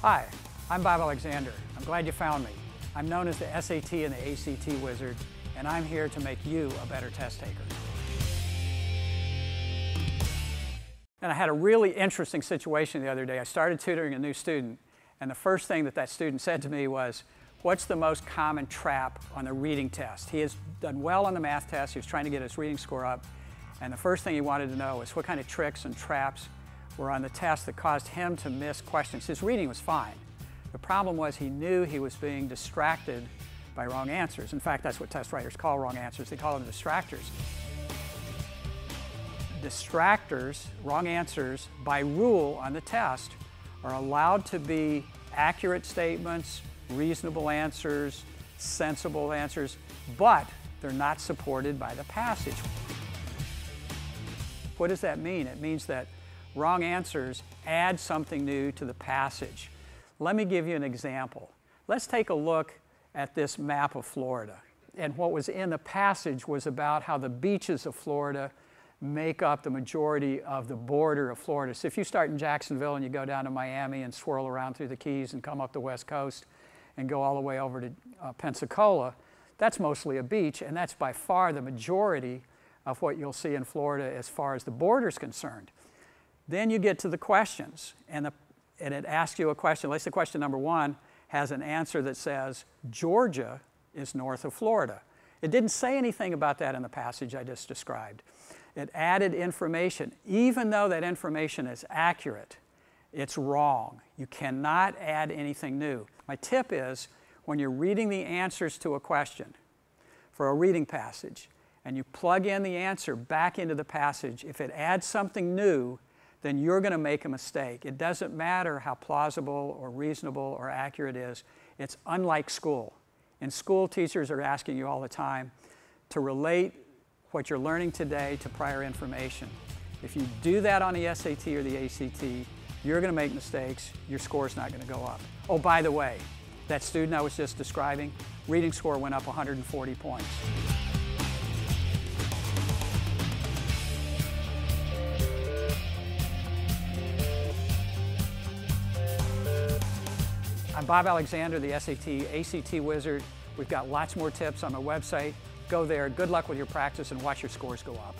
Hi, I'm Bob Alexander. I'm glad you found me. I'm known as the SAT and the ACT wizard, and I'm here to make you a better test taker. And I had a really interesting situation the other day. I started tutoring a new student, and the first thing that student said to me was, "What's the most common trap on the reading test?" He has done well on the math test. He was trying to get his reading score up, and the first thing he wanted to know is what kind of tricks and traps were on the test that caused him to miss questions. His reading was fine. The problem was he knew he was being distracted by wrong answers. In fact, that's what test writers call wrong answers. They call them distractors. Distractors, wrong answers, by rule on the test, are allowed to be accurate statements, reasonable answers, sensible answers, but they're not supported by the passage. What does that mean? It means that wrong answers add something new to the passage. Let me give you an example. Let's take a look at this map of Florida. And what was in the passage was about how the beaches of Florida make up the majority of the border of Florida. So if you start in Jacksonville and you go down to Miami and swirl around through the Keys and come up the West Coast and go all the way over to Pensacola, that's mostly a beach, and that's by far the majority of what you'll see in Florida as far as the border is concerned. Then you get to the questions, and it asks you a question. Let's say question number 1 has an answer that says, Georgia is north of Florida. It didn't say anything about that in the passage I just described. It added information. Even though that information is accurate, it's wrong. You cannot add anything new. My tip is, when you're reading the answers to a question for a reading passage, and you plug in the answer back into the passage, if it adds something new, then you're going to make a mistake. It doesn't matter how plausible or reasonable or accurate it is. It's unlike school. In school, teachers are asking you all the time to relate what you're learning today to prior information. If you do that on the SAT or the ACT, you're going to make mistakes. Your score's not going to go up. Oh, by the way, that student I was just describing, reading score went up 140 points. I'm Bob Alexander, the SAT, ACT wizard. We've got lots more tips on my website. Go there. Good luck with your practice and watch your scores go up.